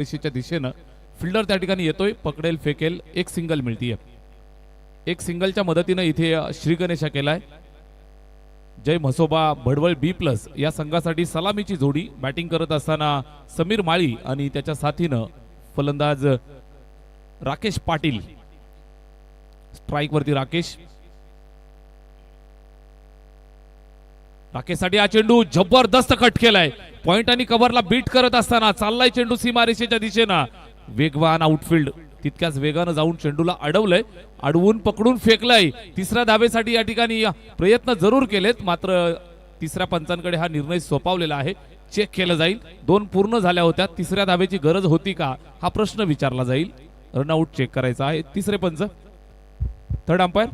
रेषेच्या दिशेनं फिल्डर त्या ठिकाणी येतोय, पकडेल फेकेल, एक सिंगल मिळतीये. एक सिंगलच्या मदतीने इथे श्री गणेशा केलाय. जय म्हसोबा भडवळ B+ या संघासाठी सलामीची जोडी बॅटिंग करत असताना समीर माळी आणि त्याच्या साथीनं फलंदाज राकेश पाटील. स्ट्राइक वरती राकेश साठी हा चेंडू जबरदस्त कट केलाय. पॉइंट आणि कव्हरला बीट करत असताना चाललाय चेंडू सीमारेषेच्या दिशेनं. वेगवान आउटफील्ड तितक्याच वेगानं जाऊन चेंडूला अडवलंय, अडवून पकडून फेकलाय. तिसऱ्या धावेसाठी या ठिकाणी प्रयत्न जरूर केलेत, मात्र तिसऱ्या पंचांकडे हा निर्णय सोपवलेला आहे. चेक केलं जाईल. 2 पूर्ण झाल्या होत्या, तिसऱ्या धावेची गरज होती का हा प्रश्न विचारला जाईल. रनआउट चेक करायचा आहे. तिसरे पंच, थर्ड अंपायर.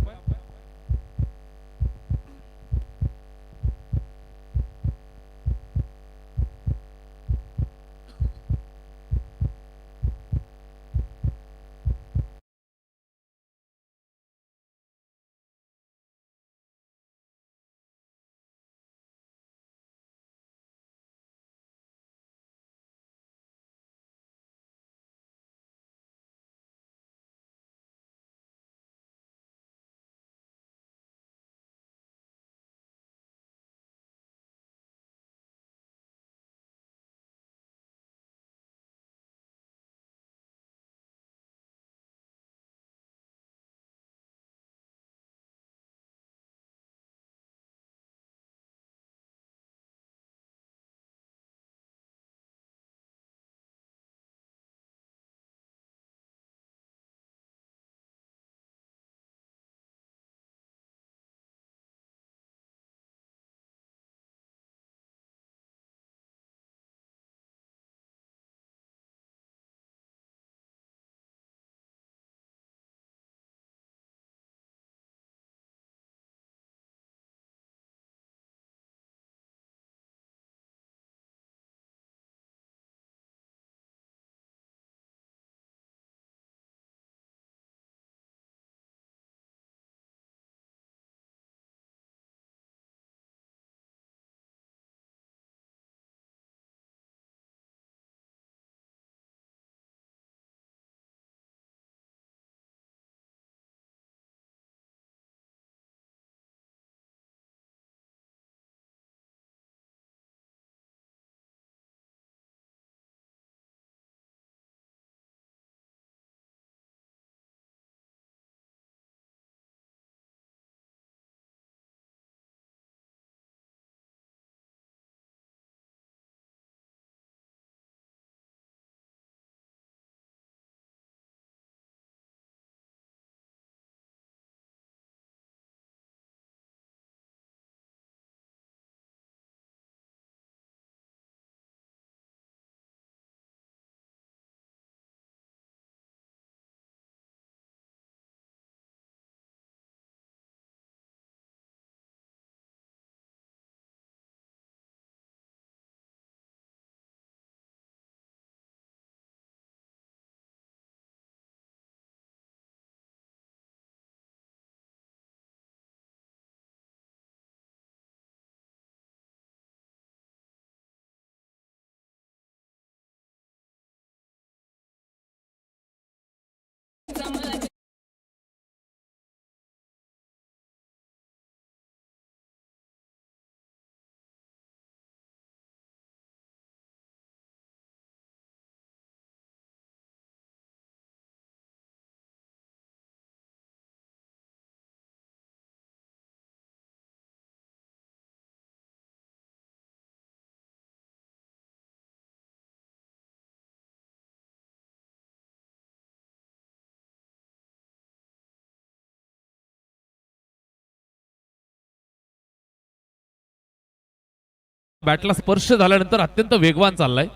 बॅटला स्पर्श झाल्यानंतर अत्यंत वेगवान चाललाय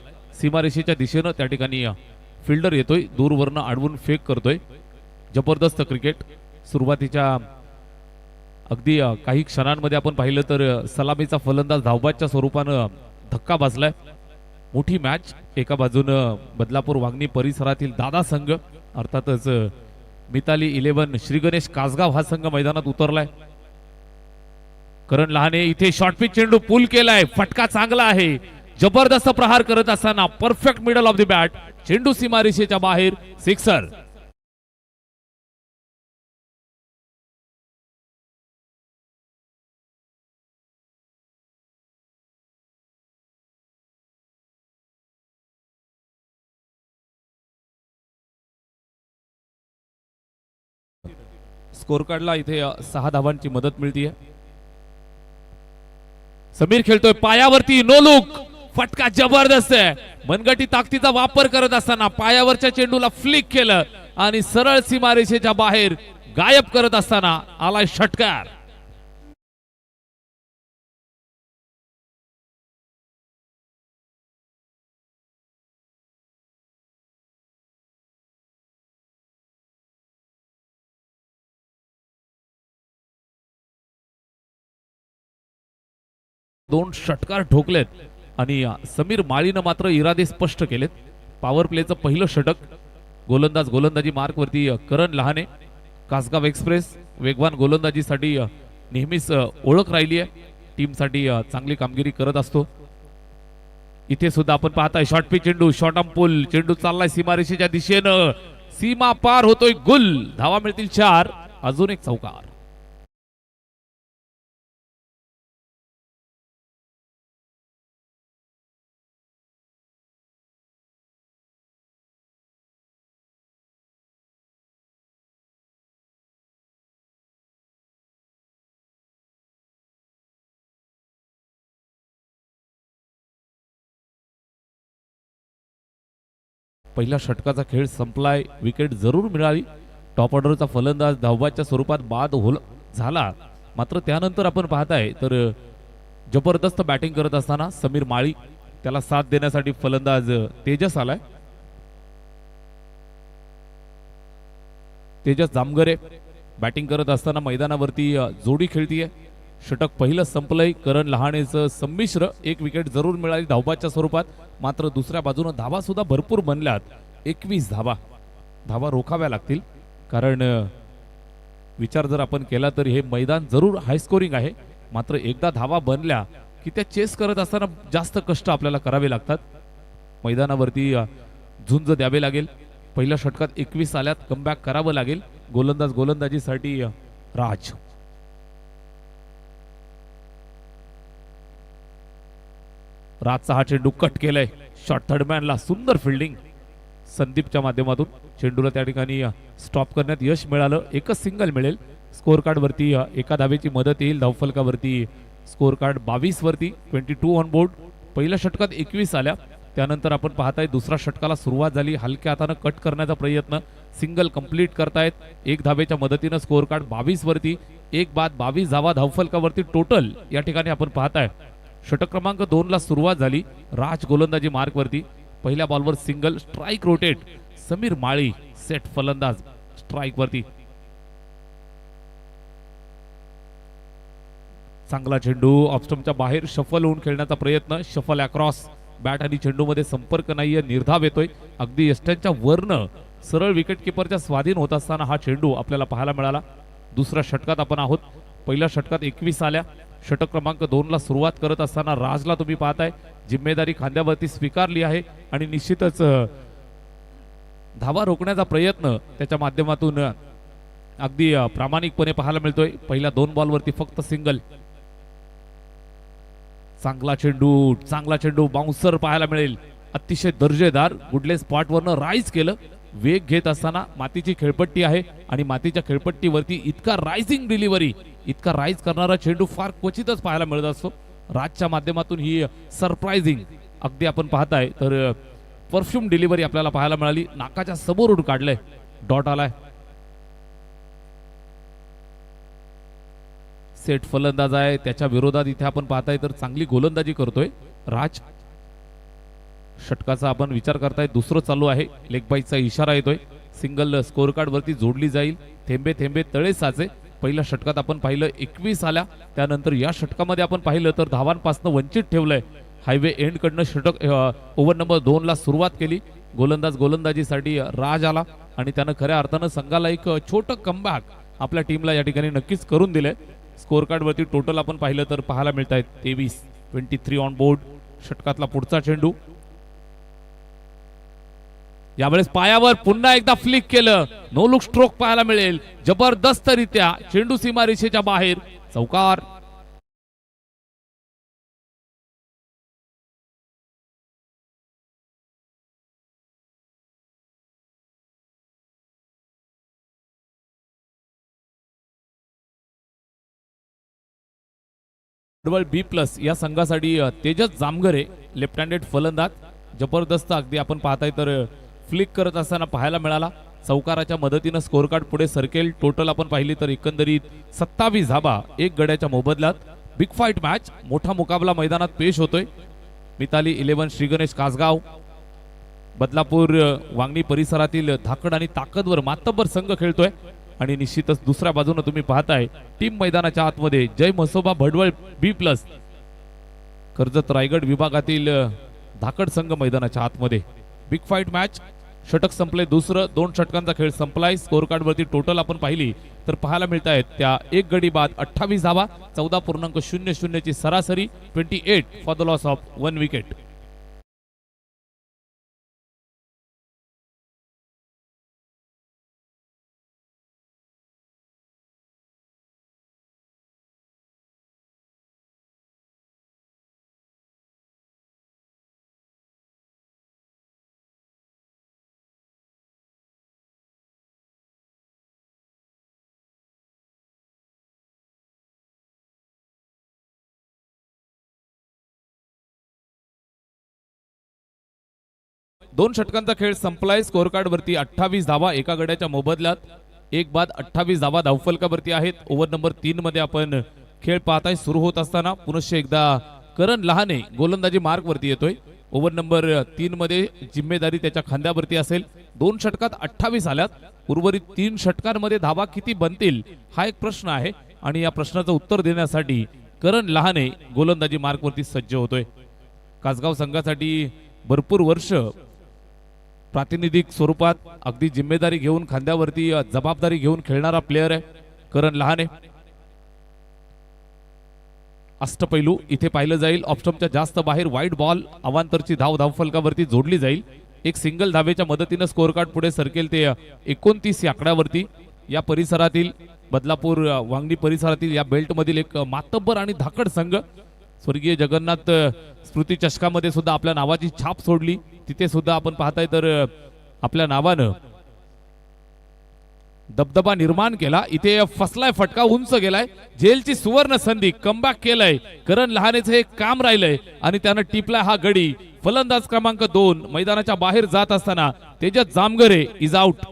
सीमारेषेच्या दिशेनं. त्या ठिकाणी फिल्डर येतोय, दूरवरनं अडवून फेक करतोय. जबरदस्त क्रिकेट. सुरुवातीच्या अगदी काही क्षणांमध्ये आपण पाहिलं तर सलामीचा फलंदाज धावबादच्या स्वरूपानं धक्का बसलाय. मोठी मॅच. एका बाजूनं बदलापूर वांगणी परिसरातील दादा संघ, अर्थातच मिताली 11 श्री गणेश कासगाव हा संघ मैदानात उतरलाय. करण लहाने इथे शॉर्ट पिच चेंडू पुल केलाय. फटका चांगला आहे. जबरदस्त प्रहार करत असताना perfect middle of the bat चेंडू सीमारेषेच्या बाहेर, सिक्सर. स्कोर कार्डला इथे 6 धावांची मदत मिळतीये. समीर खेळतोय पायावरती, नो लुक, फटका जबरदस्त आहे. मनगटी ताकदीचा वापर करत असताना पायावरच्या चेंडूला फ्लिक केलं आणि सरळ सीमारेषेच्या बाहेर गायब करत असताना आलाय षटकार. दोन षटकार ठोकलेत आणि समीर माळीनं मात्र इरादे स्पष्ट केलेत. पॉवर प्लेचं पहिलं षटक. गोलंदाजी मार्कवरती करण लहाने. कासगाव एक्सप्रेस वेगवान गोलंदाजीसाठी नेहमीच ओळख राहिली आहे. टीमसाठी चांगली कामगिरी करत असतो. इथे सुद्धा आपण पाहताय शॉर्ट पिच चेंडू, शॉर्ट आर्म पुल, चेंडू चाललाय सीमारेषेच्या दिशेनं, सीमा पार होतोय, गुल. धावा मिळतील 4. अजून एक चौकार. पहिल्या षटकाचा खेळ संपलाय. विकेट जरूर मिळाली. टॉप ऑर्डरचा फलंदाज धावबाच्या स्वरूपात बाद झाला. मात्र त्यानंतर आपण पाहताय तर जबरदस्त बॅटिंग करत असताना समीर माळी, त्याला साथ देण्यासाठी फलंदाज तेजस आलाय. तेजस जामगरे बॅटिंग करत असताना मैदानावरती जोडी खेळतीये. षटक पहिलं संपलंय. करण लहानेचं संमिश्र 1 विकेट जरूर मिळाली धावबाच्या स्वरूपात. मात्र दुसऱ्या बाजूने धावा सुद्धा भरपूर बनल्यात. 21 धावा रोखाव्या लागतील. कारण विचार जर आपण केला तर हे मैदान जरूर हाय स्कोरिंग आहे. मात्र एकदा धावा बनल्या की त्या चेस करत असताना जास्त कष्ट आपल्याला करावे लागतात. मैदानावरती झुंज द्यावे लागेल. पहिल्या षटकात 21 आल्यात, कमबॅक करावं लागेल. गोलंदाजीसाठी राज. राजचा हा चेंडू कट केलाय. शॉर्ट थर्डमॅनला सुंदर फिल्डिंग संदीपच्या माध्यमातून. चेंडूला त्या ठिकाणी स्टॉप करण्यात यश मिळालं. एकच सिंगल मिळेल. स्कोर कार्ड वरती 1 धावेची मदत येईल. धावफलकावरती स्कोर कार्ड 22 वरती 22 ऑन बोर्ड. पहिल्या षटकात 21 आल्या. त्यानंतर आपण पाहताय दुसऱ्या षटकाला सुरुवात झाली. हलक्या हाताने कट करण्याचा प्रयत्न, सिंगल कंप्लीट करतायत. 1 धावेच्या मदतीनं स्कोर कार्ड 22 वरती. 1 बाद 22 धावा धावफलकावरती टोटल. या ठिकाणी आपण पाहताय षटक क्रमांक 2 ला सुरुवात झाली. राज गोलंदाजी मार्कवरती. पहिल्या बॉलवर सिंगल, स्ट्राइक रोटेट. समीर माळी सेट फलंदाज स्ट्राइक वरती. चांगला चेंडू ऑफस्टंपच्या बाहेर शफल होऊन खेळण्याचा प्रयत्न. Shuffle across. बॅट आणि चेंडू मध्ये संपर्क नाहीये. निर्धाव येतोय. अगदी यष्ट्यांच्या वरनं सरळ विकेट किपरच्या स्वाधीन होत असताना हा चेंडू आपल्याला पाहायला मिळाला. दुसऱ्या षटकात आपण आहोत. पहिल्या षटकात 21 आल्या. षटक क्रमांक 2 ला सुरुवात करत असताना राजला तुम्ही पाहताय जिम्मेदारी खांद्यावरती स्वीकारली आहे आणि निश्चितच धावा रोखण्याचा प्रयत्न त्याच्या माध्यमातून अगदी प्रामाणिकपणे पाहायला मिळतोय. पहिल्या 2 बॉलवरती फक्त सिंगल. चांगला चेंडू बाउन्सर पाहायला मिळेल. अतिशय दर्जेदार. गुडले स्पॉटवरनं राईज केलं. वेग घेत असताना मातीची खेळपट्टी आहे आणि मातीच्या खेळपट्टीवरती इतका रायझिंग डिलिव्हरी, इतका राईज करणारा चेंडू फार क्वचितच पाहायला मिळत असतो. राजच्या माध्यमातून ही सरप्राइझिंग अगदी आपण पाहताय तर परफ्यूम डिलिव्हरी आपल्याला पाहायला मिळाली. नाकाच्या समोरून काढलंय. डॉट आलाय. सेट फलंदाज आहे. त्याच्या विरोधात इथे आपण पाहताय तर चांगली गोलंदाजी करतोय राज. षटकाचा आपण विचार करताय. दुसरं चालू आहे. लेग बाईचा इशारा येतोय. सिंगल स्कोर कार्ड वरती जोडली जाईल. थेंबे थेंबे तळे साचे. पहिल्या षटकात आपण पाहिलं 21 आल्या. त्यानंतर या षटकामध्ये आपण पाहिलं तर धावांपासून वंचित ठेवलंय. हायवे एंड कडनं षटक ओव्हर नंबर 2 ला सुरुवात केली. गोलंदाजीसाठी राज आला आणि त्यानं खऱ्या अर्थानं संघाला एक छोटं कमबॅक आपल्या टीमला या ठिकाणी नक्कीच करून दिले. स्कोर कार्ड वरती टोटल आपण पाहिलं तर पाहायला मिळत आहेत 23 ऑन बोर्ड. षटकातला पुढचा चेंडू यावेळेस पायावर पुन्हा एकदा फ्लिक केलं, नो लुक स्ट्रोक पाहायला मिळेल. जबरदस्तरित्या चेंडू सीमारेषेच्या बाहेर, चौकार. बी प्लस या संघासाठी तेजस जामगरे लेफ्ट हँडेड फलंदाज जबरदस्त अगदी आपण पाहताय तर फ्लिक करत असताना पाहायला मिळाला. चौकाराच्या मदतीनं स्कोर कार्ड पुढे सरकेल. टोटल आपण पाहिली तर एकंदरीत 27 धाबा एक गड्याच्या मोबदल्यात. बिग फाईट मॅच, मोठा मुकाबला मैदानात पेश होतोय. मिताली 11 श्री गणेश कासगाव, बदलापूर वांगणी परिसरातील धाकड आणि ताकदवर मातब्बर संघ खेळतोय. आणि निश्चितच दुसऱ्या बाजूने तुम्ही पाहताय टीम मैदानाच्या आतमध्ये जय म्हसोबा भडवळ बी प्लस कर्जत रायगड विभागातील धाकड संघ मैदानाच्या आतमध्ये. बिग फाईट मॅच, षटक संपले दुसरं, 2 षटकांचा खेळ संपलाय. स्कोर कार्ड वरती टोटल आपण पाहिली तर पाहायला मिळत आहेत त्या एक गडी बाद 28 धावा, 14.00 ची सरासरी, 28 for the loss of 1 wicket. दोन षटकांचा खेळ संपलाय. स्कोर कार्ड वरती 28 धावा एका गड्याच्या मोबदल्यात, एक बाद 28 धावा धावफलकावरती आहेत. ओव्हर नंबर 3 मध्ये आपण खेळ पाहताय. सुरू होत असताना पुनश्च एकदा करण लहाने गोलंदाजी मार्क वरती येतोय. ओव्हर नंबर 3 मध्ये जिम्मेदारी त्याच्या खांद्यावरती असेल. 2 षटकात 28 आल्यात. उर्वरित 3 षटकांमध्ये धावा किती बनतील हा एक प्रश्न आहे आणि या प्रश्नाचं उत्तर देण्यासाठी करण लहाने गोलंदाजी मार्क वरती सज्ज होतोय. कासगाव संघासाठी भरपूर वर्ष प्रातिनिधिक स्वरूपात अगदी जिम्मेदारी घेऊन खांद्यावरती जबाबदारी घेऊन खेळणारा प्लेयर आहे करण लहाने. अष्टपैलू इथे पाहिलं जाईल. ऑप्शनच्या जास्त बाहेर वाईड बॉल, अवांतरची धाव धावफलकावरती जोडली जाईल. एक सिंगल धावेच्या मदतीने स्कोर कार्ड पुढे सरकेल ते 29 या आकड्यावरती. या परिसरातील बदलापूर वांगणी परिसरातील या बेल्ट मधील एक मातब्बर आणि धाकड संघ स्वर्गीय जगन्नाथ स्मृती चषकामध्ये सुद्धा आपल्या नावाची छाप सोडली. तिथे सुद्धा आपण पाहताय तर आपल्या नावानं दबदबा निर्माण केला. इथे फसलाय फटका, उंच गेलाय. जेलची सुवर्ण संधी, कमबॅक केलंय. करण लहानेचं हे काम राहिलंय आणि त्यानं टिपलाय हा गडी. फलंदाज क्रमांक 2 मैदानाच्या बाहेर जात असताना तेजस जामगरे इज आउट.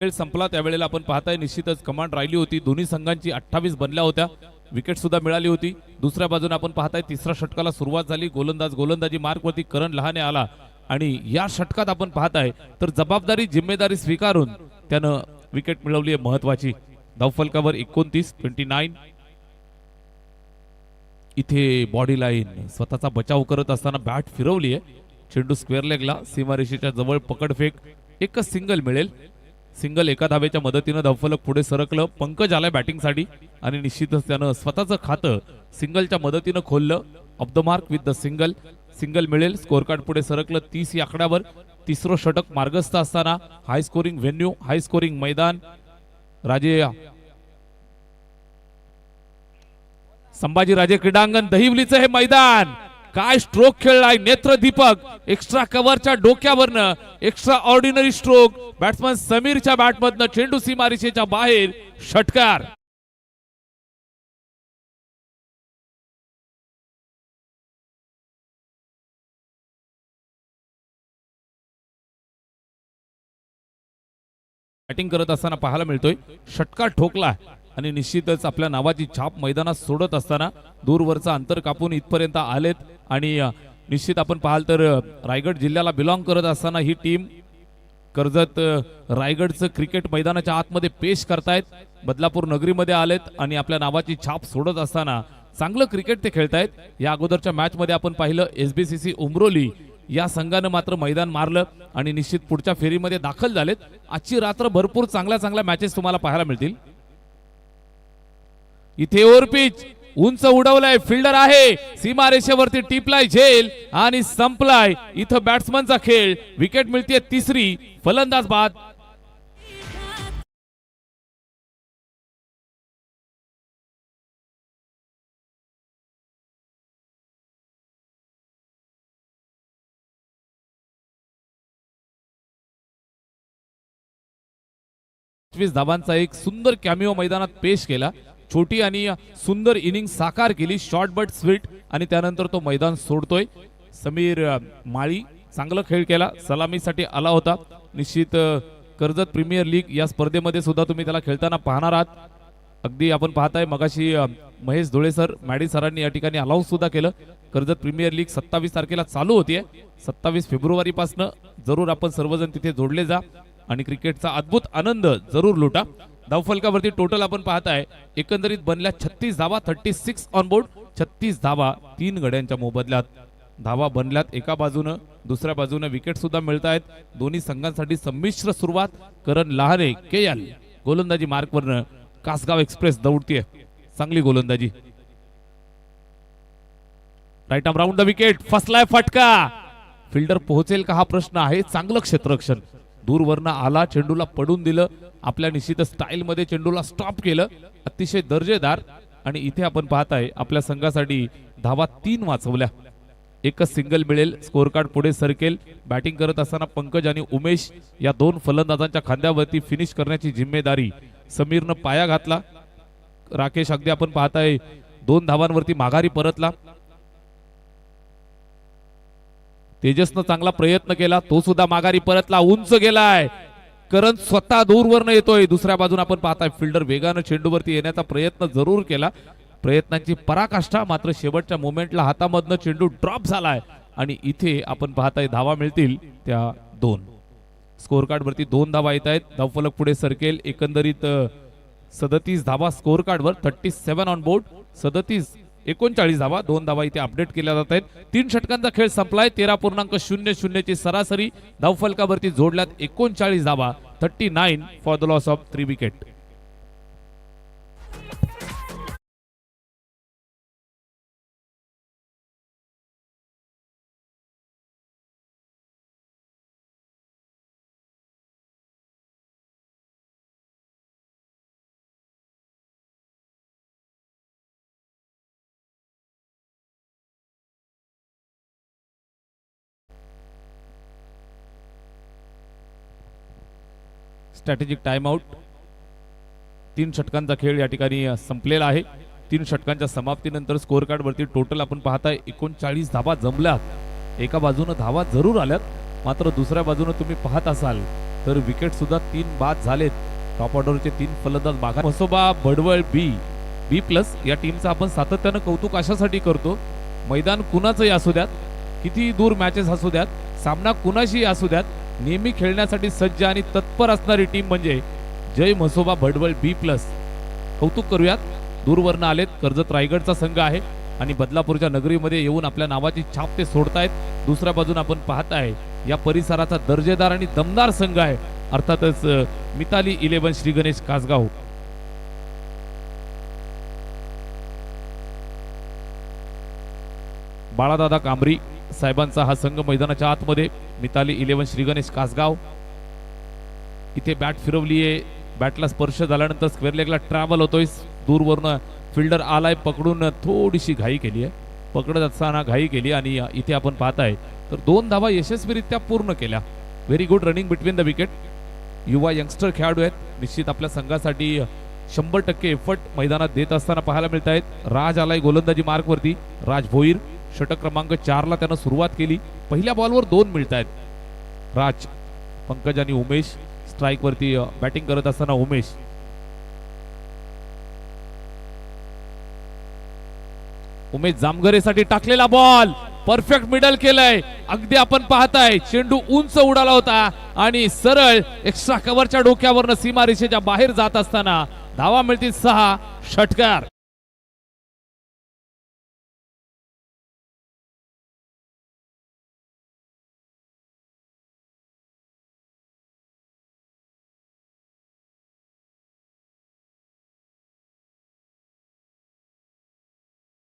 खेळ संपला त्यावेळेला आपण पाहताय निश्चितच कमांड राहिली होती. दोन्ही संघांची 28 बनल्या होत्या. विकेट सुद्धा मिळाली होती. दुसऱ्या बाजूने आपण पाहताय तिसऱ्या षटकाला सुरुवात झाली. गोलंदाजी मार्क वरती करण लहाने आला आणि या षटकात आपण पाहताय तर जबाबदारी जिम्मेदारी स्वीकारून त्यानं विकेट मिळवली आहे महत्वाची. धावफलकावर 29. इथे बॉडी लाईन स्वतःचा बचाव करत असताना बॅट फिरवली आहे. चेंडू स्क्वेअर लेगला सीमारेषेच्या जवळ पकडफेक, एकच सिंगल मिळेल. सिंगल एका धावेच्या मदतीनं धावफलक पुढे सरकलं. पंकज आलाय बॅटिंगसाठी आणि निश्चितच त्यानं स्वतःचं खातं सिंगलच्या मदतीनं खोललं. Off the mark with the single मिळेल. स्कोर कार्ड पुढे सरकलं 30 या आकड्यावर. तिसरं षटक मार्गस्थ असताना high scoring venue, high scoring मैदान, संभाजीराजे क्रीडांगण दहिवलीचं हे मैदान. काय स्ट्रोक खेळलाय नेत्रदीपक, एक्स्ट्रा कव्हरच्या डोक्यावरनं एक्स्ट्रा ऑर्डिनरी स्ट्रोक. बॅट्समन समीरच्या बॅटमधनं चेंडू सीमारेषेच्या बाहेर, षटकार. बॅटिंग करत असताना पाहायला मिळतोय षटकार ठोकला आणि निश्चितच आपल्या नावाची छाप मैदानात सोडत असताना दूरवरचा अंतर कापून इथपर्यंत आलेत. आणि निश्चित आपण पाहाल तर रायगड जिल्ह्याला बिलॉंग करत असताना ही टीम कर्जत रायगडचं क्रिकेट मैदानाच्या आतमध्ये पेश करतायत. बदलापूर नगरीमध्ये आलेत आणि आपल्या नावाची छाप सोडत असताना चांगलं क्रिकेट ते खेळतायत. या अगोदरच्या मॅच मध्ये आपण पाहिलं SBCC उमरोली या संघानं मात्र मैदान मारलं आणि निश्चित पुढच्या फेरीमध्ये दाखल झालेत. आजची रात्र भरपूर चांगल्या मॅचेस तुम्हाला पाहायला मिळतील. इथे ओव्हर पिच उंच उडवलाय, फिल्डर आहे, सीमा रेषेवरती टिपलाय झेल आणि संपलाय. इथं बॅट्समनचा खेळ, विकेट मिळते तिसरी, फलंदाज बाद. धावांचा एक सुंदर कॅमिओ मैदानात पेश केला. छोटी आणि सुंदर इनिंग साकार केली, शॉर्ट बट स्वीट, आणि त्यानंतर तो मैदान सोडतोय. समीर माळी चांगला खेळ केला, सलामीसाठी आला होता. निश्चित कर्जत प्रीमियर लीग या स्पर्धेमध्ये सुद्धा तुम्ही त्याला खेळताना पाहणार आहात. अगदी आपण पाहताय मगाशी महेश धुळे सर, मॅडी सरांनी या ठिकाणी अलाउन्स सुद्धा केलं. कर्जत प्रीमियर लीग 27 तारखेला चालू होतीये. 27 फेब्रुवारी पासून जरूर आपण सर्वजण तिथे जोडले जा आणि क्रिकेटचा अद्भुत आनंद जरूर लुटा. धावफलकावरती टोटल आपण पाहताय एकंदरीत बनल्या 36 धावा, 36 ऑन बोर्ड, 36 धावा 3 गड्यांच्या मोबदल्यात. धावा बनल्यात एका बाजूनं, दुसऱ्या बाजूने विकेट सुद्धा मिळत आहेत. दोन्ही संघांसाठी संमिश्र सुरुवात. करण लहाने KL गोलंदाजी मार्कवरनं कासगाव एक्सप्रेस दौडतीये, चांगली गोलंदाजी. Right arm round the wicket, फसलाय फटका. फिल्डर पोहोचेल का हा प्रश्न आहे. चांगलं क्षेत्ररक्षण, दूरवरनं आला, चेंडूला पडून दिलं, आपल्या निश्चित स्टाईल मध्ये चेंडूला स्टॉप केलं, अतिशय दर्जेदार. आणि इथे आपण पाहताय आपल्या संघासाठी धावा 3 वाचवल्या. एकच सिंगल मिळेल, स्कोअर कार्ड पुढे सरकेल. बॅटिंग करत असताना पंकज आणि उमेश या 2 फलंदाजांच्या खांद्यावरती फिनिश करण्याची जिम्मेदारी समीरनं पाया घातला. राकेश अगदी आपण पाहताय 2 धावांवरती माघारी परतला. तेजसनं चांगला प्रयत्न केला, तो सुद्धा माघारी परतला, उंच गेलाय. करण स्वतः दूरवरनं येतोय. दुसऱ्या बाजून आपण पाहताय फिल्डर वेगानं चेंडूवरती येण्याचा प्रयत्न जरूर केला, प्रयत्नांची पराकाष्ठा. मात्र शेवटच्या मोमेंटला हातामधनं चेंडू ड्रॉप झालाय आणि इथे आपण पाहताय धावा मिळतील त्या 2. स्कोअर कार्ड वरती 2 धावा येत आहेत. धावफलक पुढे सरकेल. एकंदरीत 37 धावा स्कोअर कार्डवर, 37 ऑन बोर्ड, 39 धावा. 2 धावा इथे अपडेट केल्या जात आहेत. 3 षटकांचा खेळ संपलाय. 13.00 ची सरासरी. धावफलकावरती जोडल्यात 39 धावा, 39 for the loss of 3 wicket. Strategic time out. 3 षटकांचा खेळ या ठिकाणी संपलेला आहे. 3 षटकांच्या समाप्तीनंतर स्कोअर कार्ड वरती टोटल आपण पाहताय 39 धावा जमल्यात. एका बाजूने धावा जरूर आल्यात, मात्र दुसऱ्या बाजूने तुम्ही पाहत असाल तर विकेट सुद्धा 3 बाद झालेत. टॉप ऑर्डरचे 3 फलंदाज माघार. मसोबा भडवळ B+ या टीमचं आपण सातत्यानं कौतुक अशासाठी करतो. मैदान कुणाचंही असू द्यात, किती दूर मॅचेस असू द्यात, सामना कुणाशी असू द्यात, नेहमी खेळण्यासाठी सज्ज आणि तत्पर असणारी टीम म्हणजे जय म्हसोबा भडवळ B+. कौतुक करूयात. दूरवरनं आलेत, कर्जत रायगडचा संघ आहे आणि बदलापूरच्या नगरीमध्ये येऊन आपल्या नावाची छाप ते सोडतायत. दुसऱ्या बाजून आपण पाहताय या परिसराचा दर्जेदार आणि दमदार संघ आहे, अर्थातच मिताली 11 श्री गणेश कासगाव. बाळादादा कांबरी साहेबांचा हा संघ मैदानाच्या आतमध्ये. मिताली 11 श्री गणेश कासगाव. इथे बॅट फिरवलीये, बॅटला स्पर्श झाल्यानंतर स्क्वेअर लेगला ट्रॅव्हल होतोय. दूरवरनं फिल्डर आलाय, पकडून थोडीशी घाई केली आहे, पकडत असताना घाई केली आणि इथे आपण पाहताय तर 2 धावा यशस्वीरित्या पूर्ण केल्या. Very good running between the wicket. युवा यंगस्टर खेळाडू आहेत, निश्चित आपल्या संघासाठी 100% एफर्ट मैदानात देत असताना पाहायला मिळत आहेत. राज आलाय गोलंदाजी मार्कवरती, राज भोईर. षटक क्रमांक 4 ला त्यानं सुरुवात केली. पहिल्या बॉलवर 2 मिळत आहेत. राज, पंकज आणि उमेश स्ट्राइक वरती बॅटिंग करत असताना उमेश. उमेश जामगरेसाठी टाकलेला बॉल परफेक्ट मिडल केलंय. अगदी आपण पाहताय चेंडू उंच उडाला होता आणि सरळ एक्स्ट्रा कव्हरच्या डोक्यावरनं सीमारेषेच्या बाहेर जात असताना धावा मिळतील 6. षटकार.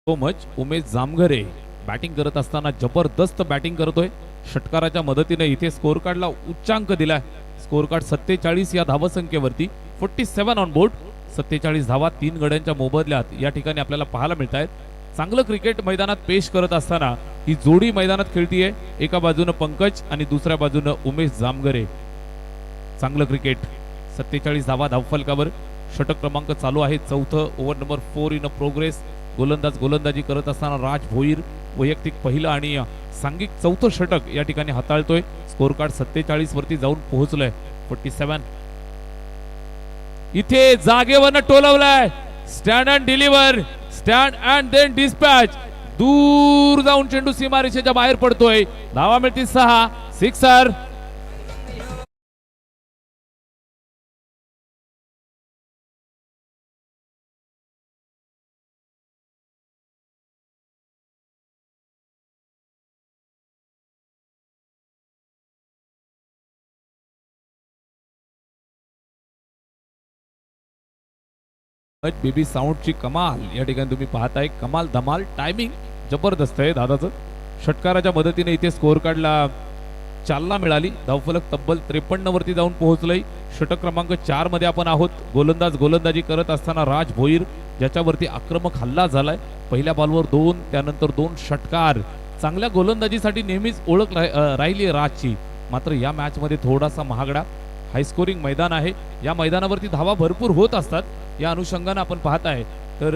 So much. Umesh Jamghare batting करत असताना जबरदस्त बॅटिंग करतोय. षटकाराच्या मदतीने इथे स्कोर कार्डला उच्चांक दिलाय. स्कोर कार्ड 47 या धावसंख्येवरती. 47 ऑन बोर्ड. 47 धावा 3 गड्यांच्या मोबदल्यात या ठिकाणी आपल्याला पाहायला मिळत आहेत. चांगलं क्रिकेट मैदानात पेश करत असताना ही जोडी मैदानात खेळतीये. एका बाजूनं पंकज आणि दुसऱ्या बाजूनं उमेश जामघरे. चांगलं क्रिकेट. 47 धावा धावफलकावर. षटक क्रमांक चालू आहे. चौथं ओव्हर नंबर 4 इन प्रोग्रेस. गोलंदाजी करत असताना राज भोईर वैयक्तिक पहिलं आणि सांघिक चौथं षटक या ठिकाणी हाताळतोय. स्कोर कार्ड 47 वरती जाऊन पोहोचलंय. 47. इथे जागेवरनं टोलवलाय. Stand and deliver. Stand and then dispatch. दूर जाऊन चेंडू सीमारेषेच्या बाहेर पडतोय. धावा मिळतील 6. सिक्सर. बेबी साऊंडची कमाल या ठिकाणी तुम्ही पाहताय. कमाल धमाल. टायमिंग जबरदस्त आहे दादाचं. षटकाराच्या मदतीने इथे स्कोर कार्डला चालना मिळाली. धावफलक तब्बल 53 वरती जाऊन पोहोचलंय. षटक क्रमांक 4 मध्ये आपण आहोत. गोलंदाजी करत असताना राज भोईर ज्याच्यावरती आक्रमक हल्ला झालाय. पहिल्या बॉलवर 2 त्यानंतर 2 षटकार. चांगल्या गोलंदाजीसाठी नेहमीच ओळख राहिली राजची. मात्र या मॅच मध्ये थोडासा महागडा. हाय स्कोरिंग मैदान आहे. या मैदानावरती धावा भरपूर होत असतात. या अनुषंगाने आपण पाहताय तर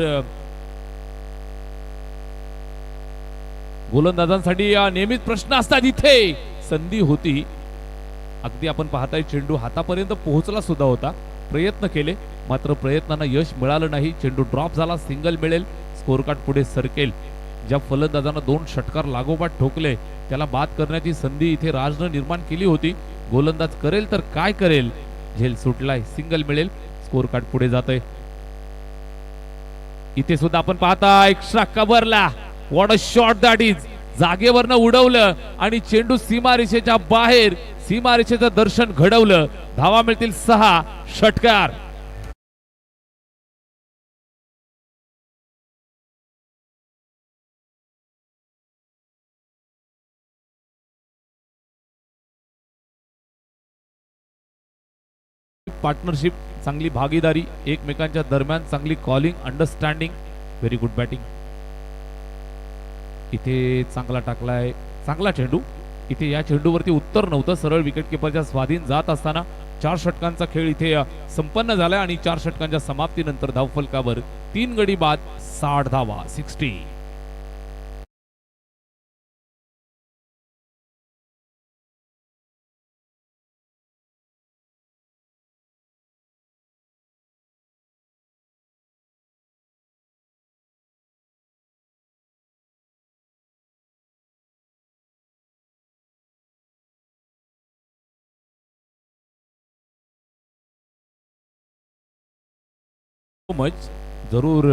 गोलंदाजांसाठी नेहमीच प्रश्न असतात. इथे संधी होती. अगदी आपण पाहताय चेंडू हातापर्यंत पोहोचला सुद्धा होता. प्रयत्न केले मात्र प्रयत्नांना यश मिळालं नाही. चेंडू ड्रॉप झाला. सिंगल मिळेल. स्कोर कार्ड पुढे सरकेल. ज्या फलंदाजांना 2 षटकार लागोपाठ ठोकले त्याला बाद करण्याची संधी इथे राजनं निर्माण केली होती. गोलंदाज करेल तर काय करेल. झेल सुटलाय. सिंगल मिळेल. स्कोर कार्ड पुढे जातंय. इथे सुद्धा आपण पाहता एक्स्ट्रा कव्हरला. What a shot that is. जागेवरनं उडवलं आणि चेंडू सीमारेषेच्या बाहेर. सीमारेषेचं दर्शन घडवलं. धावा मिळतील 6. षटकार. पार्टनरशिप. चांगली भागीदारी. एकमेकांच्या दरम्यान चांगली calling understanding. Very good batting. इथे चांगला टाकलाय. चांगला चेंडू. इथे या चेंडूवरती उत्तर नव्हतं. सरळ विकेट किपरच्या स्वाधीन जात असताना 4 षटकांचा खेळ इथे संपन्न झालाय आणि 4 षटकांच्या समाप्तीनंतर धावफलकावर 3 गडी बाद. 60 धावा. 60. मच जरूर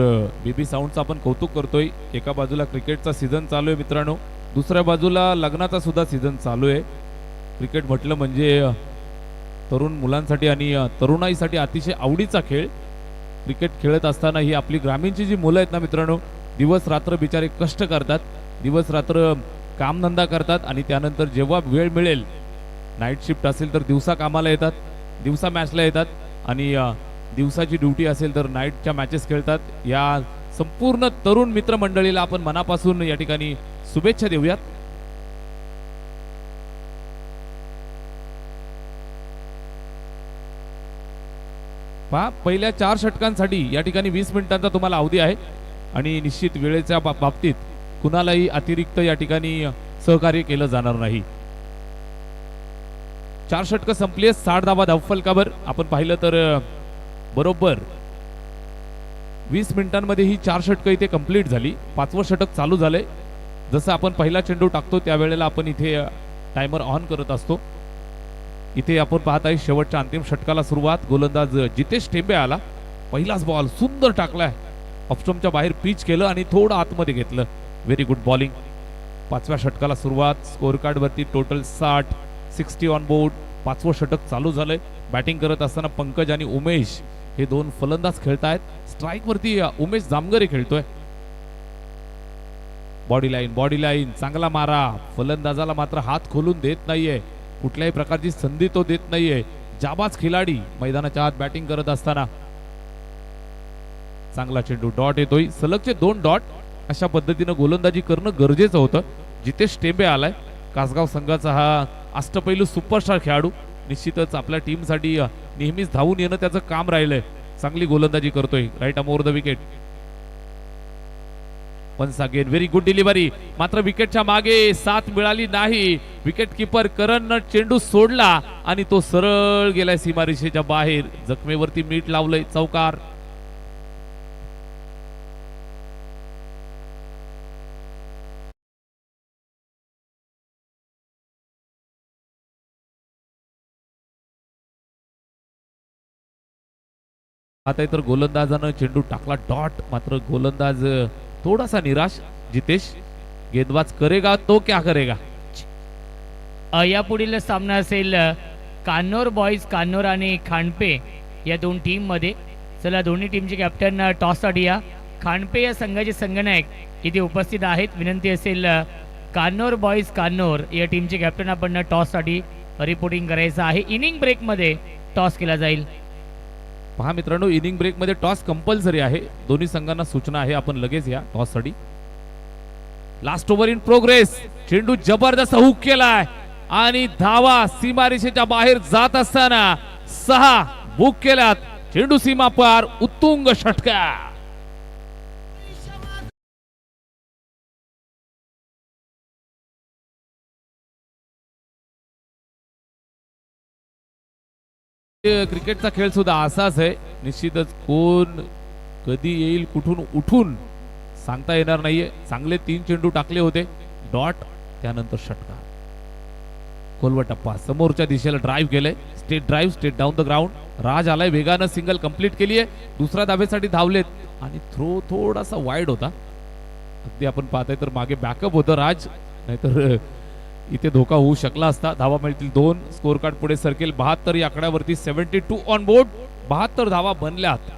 बीबी साऊंडचं आपण कौतुक करतोय. एका बाजूला क्रिकेटचा सीझन चालू आहे मित्रांनो. दुसऱ्या बाजूला लग्नाचा सुद्धा सीझन चालू आहे. क्रिकेट म्हटलं म्हणजे तरुण मुलांसाठी आणि तरुणाईसाठी अतिशय आवडीचा खेळ. क्रिकेट खेळत असताना ही आपली ग्रामीणची जी मुलं आहेत ना मित्रांनो, दिवस रात्र बिचारे कष्ट करतात. दिवस रात्र कामधंदा करतात आणि त्यानंतर जेव्हा वेळ मिळेल, नाईट शिफ्ट असेल तर दिवसा कामाला येतात, दिवसा मॅचला येतात आणि दिवसाची ड्युटी असेल तर नाईटच्या मॅचेस खेळतात. या संपूर्ण तरुण मित्रमंडळीला आपण मनापासून या ठिकाणी शुभेच्छा देऊयात. पहा, पहिल्या 4 षटकांसाठी या ठिकाणी 20 मिनिटांचा तुम्हाला अवधी आहे आणि निश्चित वेळेच्या बाबतीत कुणालाही अतिरिक्त या ठिकाणी सहकार्य केलं जाणार नाही. 4 षटकं संपली. 60 धावा धावफलकावर. आपण पाहिलं तर बरोबर 20 मिनिटांमध्ये ही 4 षटकं इथे कंप्लीट झाली. 5वं षटक चालू झालंय. जसं आपण पहिला चेंडू टाकतो त्यावेळेला आपण इथे टायमर ऑन करत असतो. इथे आपण पाहत आहे शेवटच्या अंतिम षटकाला सुरुवात. गोलंदाज जितेश टेंबे आला. पहिलाच बॉल सुंदर टाकलाय, ऑफस्टंपच्या बाहेर पिच केलं आणि थोडं आतमध्ये घेतलं. Very good bowling. पाचव्या षटकाला सुरुवात. स्कोर कार्ड वरती टोटल 60 ऑन बोर्ड. पाचवं षटक चालू झालंय. बॅटिंग करत असताना पंकज आणि उमेश हे दोन फलंदाज खेळतायत. स्ट्राईक वरती उमेश जामगरे खेळतोय. बॉडी लाईन चांगला मारा. फलंदाजाला मात्र हात खोलून देत नाहीये, कुठल्याही प्रकारची संधी तो देत नाहीये. जाबाज खिलाडी मैदानाच्या आत बॅटिंग करत असताना. चांगला चेंडू, डॉट येतोय. सलगचे 2 डॉट. अशा पद्धतीनं गोलंदाजी करणं गरजेचं होतं. जितेश टेंबे आलाय. कासगाव संघाचा हा अष्टपैलू सुपरस्टार खेळाडू. निश्चितच आपल्या टीमसाठी नेहमीच धावून येणं त्याचं काम राहिलंय. चांगली गोलंदाजी करतोय. Right arm over the wicket. Once again very good delivery. मात्र विकेटच्या मागे साथ मिळाली नाही. विकेट किपर करणनं चेंडू सोडला आणि तो सरळ गेलाय सीमारेषेच्या बाहेर. जखमेवरती मीठ लावलंय. चौकार. आता तर गोलंदाजानं चेंडू टाकला डॉट. मात्र गोलंदाज थोडासा निराश. जितेश, गेंदबाज करेगा तो क्या करेगा. यापुढील सामना असेल कान्नोर बॉईज, कान्नोर आणि खांडपे या दोन टीम मध्ये. चला दोन्ही टीमचे कॅप्टन टॉससाठी या. खांडपे या संघाचे संघनायक इथे उपस्थित आहेत. विनंती असेल कान्नोर बॉईज कान्नोर या टीमचे कॅप्टन आपण टॉससाठी रिपोर्टिंग करायचं आहे. इनिंग ब्रेक मध्ये टॉस केला जाईल. पहा मित्रांनो, इनिंग ब्रेक मध्ये टॉस कंपल्सरी आहे. दोन्ही संघांना सूचना आहे, आपण लगेच या टॉस साठी. Last over in progress. चेंडू जबरदस्त हुक केलाय आणि धावा सीमारेषेच्या बाहेर जात असताना 6 बुक केल्यात. चेंडू सीमा पार. उत्तुंग षटका. क्रिकेटचा खेळ सुद्धा असाच आहे. निश्चितच कोण कधी येईल कुठून उठून सांगता येणार नाहीये. चांगले 3 चेंडू टाकले होते. डॉट, त्यानंतर षटकार. खोलवा टप्पा. समोरच्या दिशेला ड्राईव्ह केलंय. Straight drive, straight down the ground. Raj आलाय, वेगानं सिंगल कंप्लीट केली आहे. दुसऱ्या धावेसाठी धावलेत आणि थ्रो थोडासा वाईड होता. अगदी आपण पाहताय तर मागे बॅकअप होतं राज, नाहीतर इथे धोका होऊ शकला असता. धावा मिळतील 2. स्कोर कार्ड पुढे सरकेल. 72 या आकड्यावरती 72 ऑन बोर्ड. 72 धावा बनल्यात.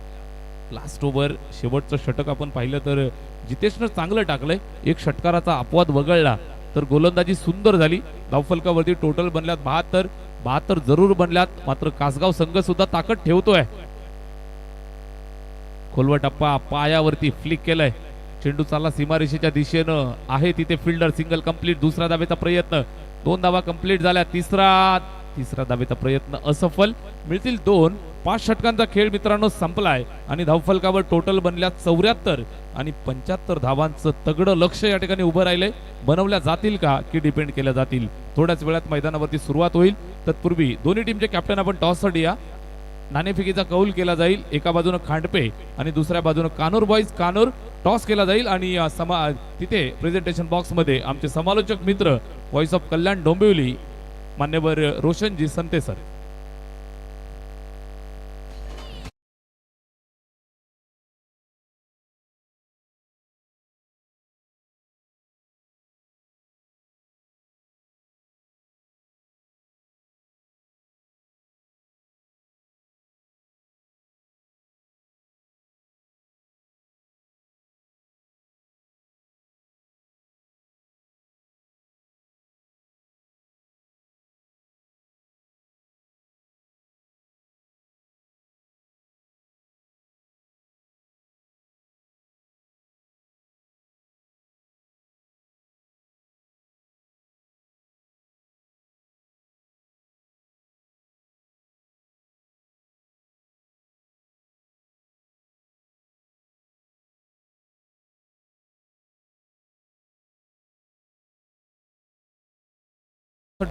लास्ट ओव्हर, शेवटचं षटक आपण पाहिलं तर जितेशनं चांगलं टाकलंय. एक षटकाराचा अपवाद वगळला तर गोलंदाजी सुंदर झाली. धावफलकावरती टोटल बनल्यात 72 जरूर बनल्यात. मात्र कासगाव संघ सुद्धा ताकद ठेवतोय. खोलवा टप्पा, पायावरती फ्लिक केलंय. चेंडू चालला सीमारेषेच्या दिशेनं. आहे तिथे फिल्डर. Single complete. दुसरा धावेचा प्रयत्न. 2 धावा कंप्लीट झाल्या. तिसरा धावेचा प्रयत्न असफल. मिळतील 2. 5 षटकांचा खेळ मित्रांनो संपलाय आणि धावफलकावर टोटल बनल्या 74 आणि 75 धावांचं तगडं लक्ष या ठिकाणी उभं राहिलंय. बनवल्या जातील का की डिपेंड केल्या जातील. थोड्याच वेळात मैदानावरती सुरुवात होईल. तत्पूर्वी दोन्ही टीमचे कॅप्टन आपण टॉससाठी या. नाणेफेकीचा कौल केला जाईल. एका बाजूने खांडपे आणि दुसऱ्या बाजूने कान्नोर बॉईज कान्नोर. टॉस केला जाईल आणि तिथे प्रेझेंटेशन बॉक्स मध्ये आमचे समालोचक मित्र व्हॉइस ऑफ कल्याण डोंबिवली मान्यवर रोशनजी संते सर.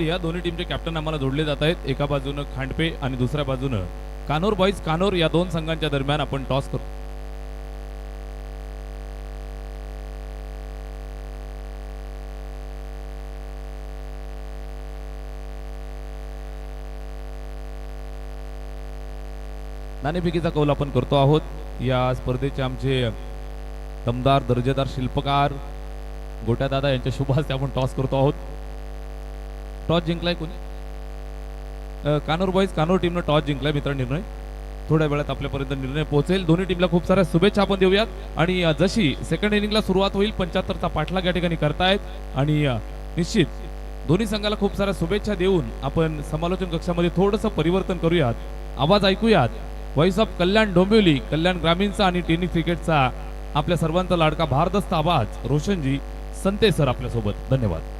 या दोन्ही टीमचे कॅप्टन आम्हाला जोडले जात आहेत. एका बाजूनं खांडपे आणि दुसऱ्या बाजूनं कान्नोर बॉईज कान्नोर. या 2 संघांच्या दरम्यान आपण टॉस करतो. नाणेफेकीचा कौल आपण करतो आहोत। या स्पर्धेचे आमचे दमदार दर्जेदार शिल्पकार गोट्या दादा यांच्या शुभ हस्ते आपण टॉस करतो आहोत। टॉस जिंकलाय कोणी? कानोर बॉईज, कानोर टीमनं टॉस जिंकलाय मित्र। निर्णय थोड्या वेळात आपल्यापर्यंत निर्णय पोहोचेल। दोन्ही टीमला खूप साऱ्या शुभेच्छा आपण देऊयात। आणि जशी सेकंड इनिंगला सुरुवात होईल 75चा पाठलाग या ठिकाणी करतायत आणि निश्चित दोन्ही संघाला खूप साऱ्या शुभेच्छा देऊन आपण समालोचन कक्षामध्ये थोडंसं परिवर्तन करूयात। आवाज ऐकूयात व्हॉइस ऑफ कल्याण डोंबिवली, कल्याण ग्रामीणचा आणि टेनिस क्रिकेटचा आपल्या सर्वांचा लाडका भारदस्त आवाज रोशनजी संते सर आपल्यासोबत। धन्यवाद।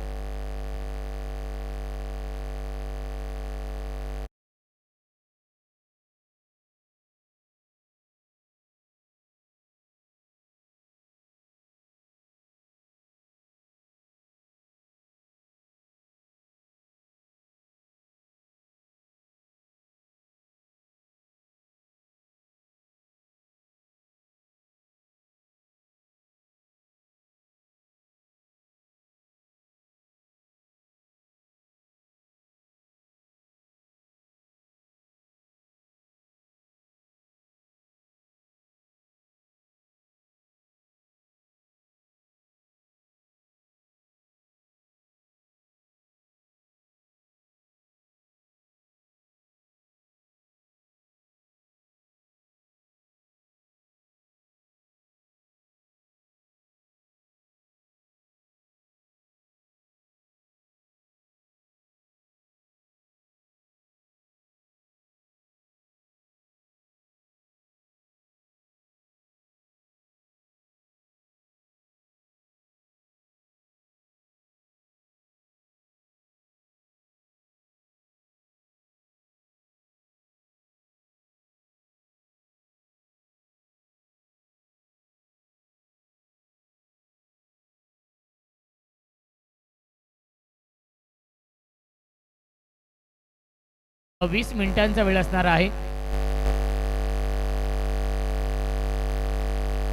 आहे 20 मिनिटांचा वेळ असणार आहे।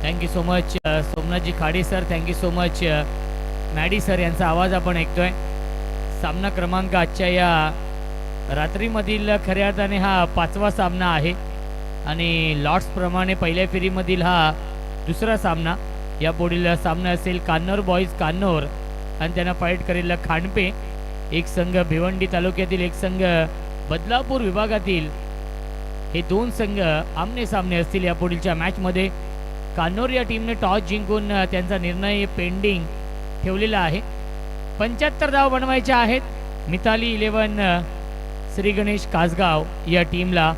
Thank you so much Somnathji Khade sir, thank you so much Maddy sir यांचा आवाज आपण ऐकतोय। सामना क्रमांक आजच्या या रात्रीमधील खऱ्या अर्थाने हा 5वा सामना आहे आणि लॉट्सप्रमाणे पहिल्या फेरीमधील हा दुसरा सामना। या पुढील सामना असेल कान्नोर बॉईज कान्नोर आणि त्यांना फाईट करेल खांडपे। एक संघ भिवंडी तालुक्यातील, एक संघ बदलापूर विभागातील, हे दोन संघ आमने सामने असतील या पुढीलच्या मॅचमध्ये। कान्नोर या टीमने टॉस जिंकून त्यांचा निर्णय पेंडिंग ठेवलेला आहे। 75 धाव बनवायच्या आहेत मिताली 11 श्री गणेश कासगाव या टीमला।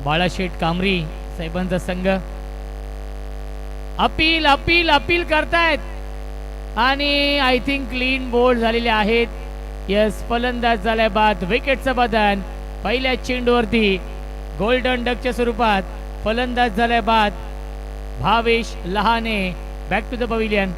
बाळाशेठ कामरी साहेबांचा संघ अपील अपील अपील करतायत आणि आय थिंक क्लीन बोल्ड झालेले आहेत। यस, फलंदाज झाल्या बाद विकेटचं बदन पहिल्या चेंडूवरती गोल्डन डकच्या स्वरूपात फलंदाज झाल्या बाद Bhavesh Lahane. Back to the pavilion.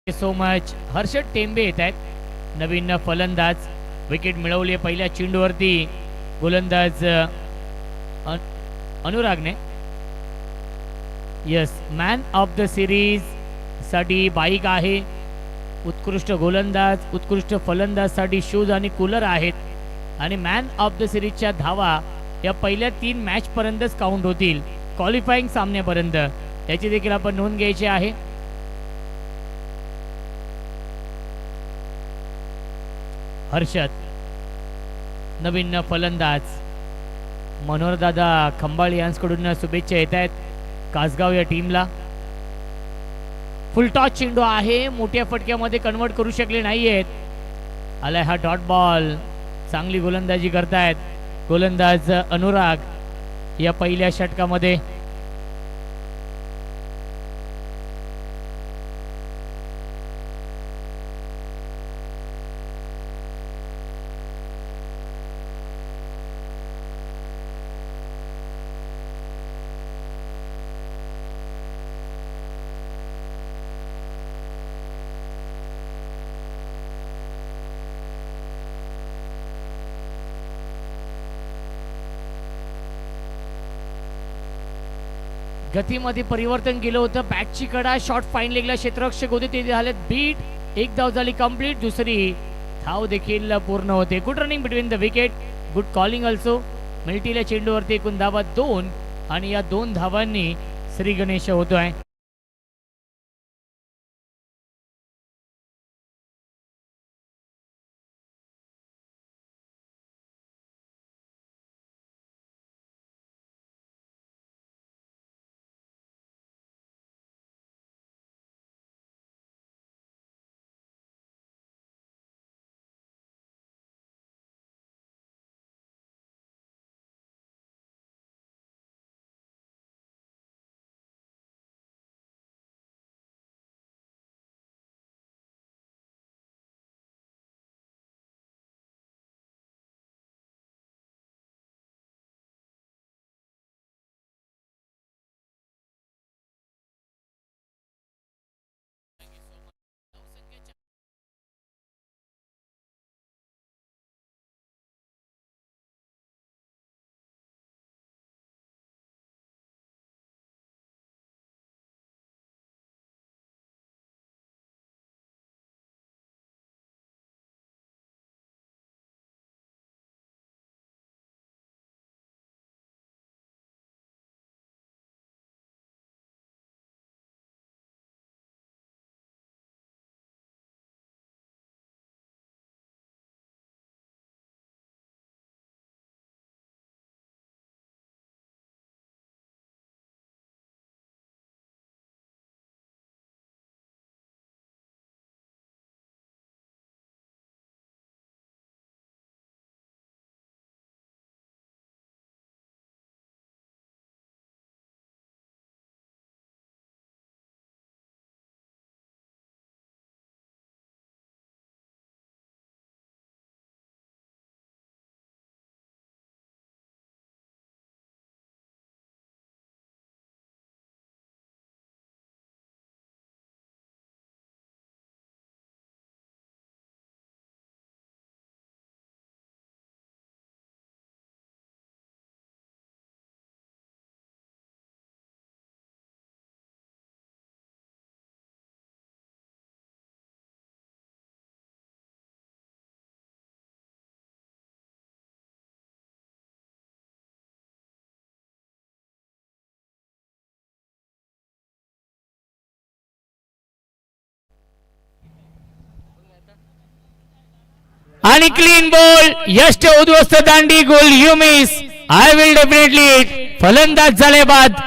So much Harshad Tembe येत आहेत नवीन फलंदाज। विकेट मिळवली पहिल्या चेंडूवरती गोलंदाज अनुरागने। Yes, man of the series साठी बाईक आहे, उत्कृष्ट गोलंदाज उत्कृष्ट फलंदाजसाठी शूज आणि कूलर आहेत आणि मॅन ऑफ द सिरीजच्या धावा या पहिल्या 3 मॅचपर्यंतच काउंट होतील, क्वालिफाईंग सामन्यापर्यंत। याची देखील आपण नोंद घ्यायची आहे। हर्षद नवीन फलंदाज मनोहरदादा खंबाळे यांच्याकडून शुभेच्छा येत आहेत कासगाव या टीमला। फुल टॉस चेंडू आहे, मोठ्या फटक्यामध्ये कन्वर्ट करू शकले नाहीयेत। आलाय हा डॉट बॉल, चांगली गोलंदाजी करतायत गोलंदाज अनुराग या पहिल्या षटकामध्ये। गतीमध्ये परिवर्तन केलं होतं. बॅटची कडा शॉट फाईन लेगला क्षेत्ररक्षक होते ते झालेत बीट. एक धाव झाली कंप्लीट. दुसरी धाव देखील पूर्ण होते. Good running between the wicket, good calling also. मिल्टीला चेंडूवरती एकूण धावा 2 आणि या 2 धावांनी श्री गणेश होतोय. आणि क्लीन बॉल. यश उद्ध्वस्त दांडी गोल you miss. I will definitely. फलंदाज झाले बाद.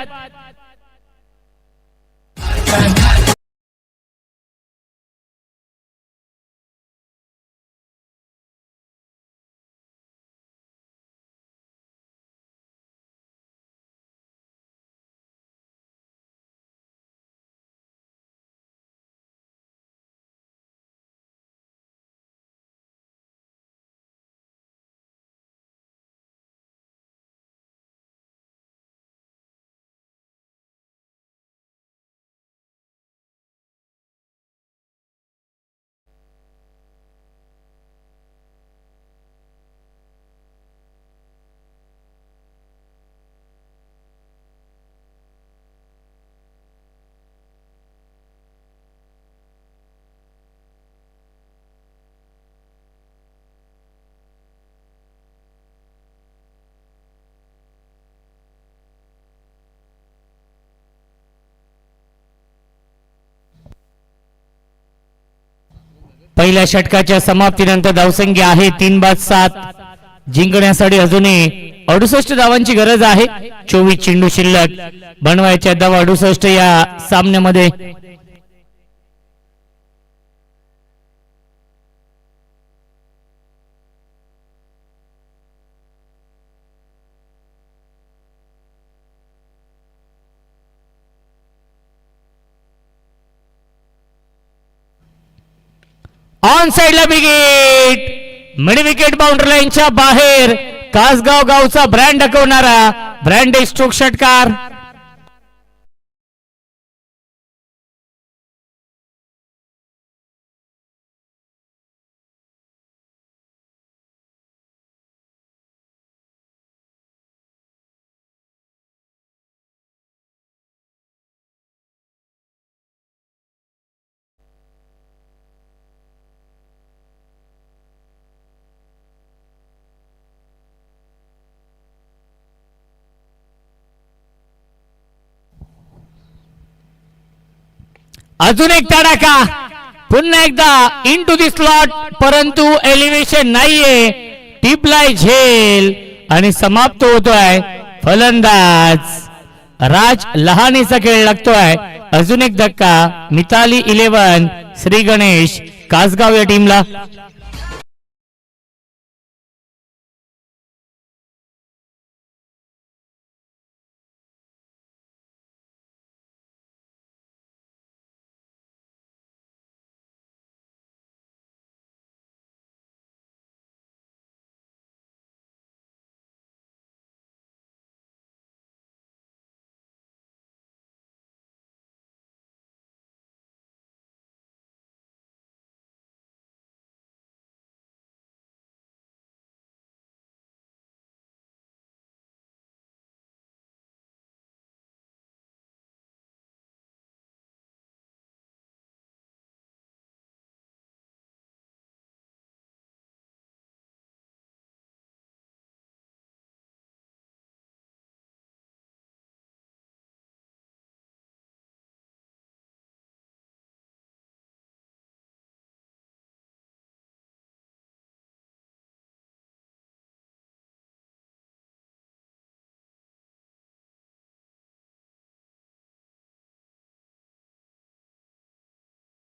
पहिल्या षटकाच्या समाप्तीनंतर धावसंख्या आहे 3/7. जिंकण्यासाठी अजूनही 68 धावांची गरज आहे. 24 चेंडू शिल्लक. बनवायच्या धावा 68 या सामन्यामध्ये. ऑन साइडला विकेट. मिड विकेट बाउंड्री लाईनच्या बाहेर. कासगाव गावचा ब्रँड दाखवणारा ब्रँड स्ट्रोक षटकार. अजून एक तडाखा, पुन्हा एकदा इन टू दी स्लॉट, परंतु एलिव्हेशन नाहीये. टिपलाय झेल आणि समाप्त होतोय. फलंदाज राज लहानेचा खेळ लागतोय. अजून एक धक्का, मिताली 11 श्री गणेश कासगाव या टीमला.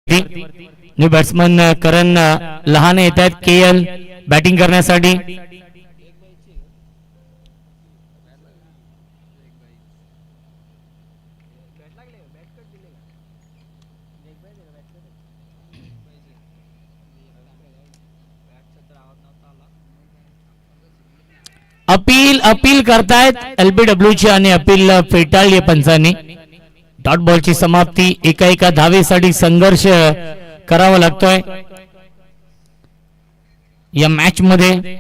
न्यू बॅट्समन करण लहान येत आहेत KL बॅटिंग करण्यासाठी. अपील करतायत LBW ची आणि अपील फेटाळली पंचांनी. डॉट बॉलची समाप्ती. एका धावेसाठी संघर्ष करावा लागतोय या मॅच मध्ये.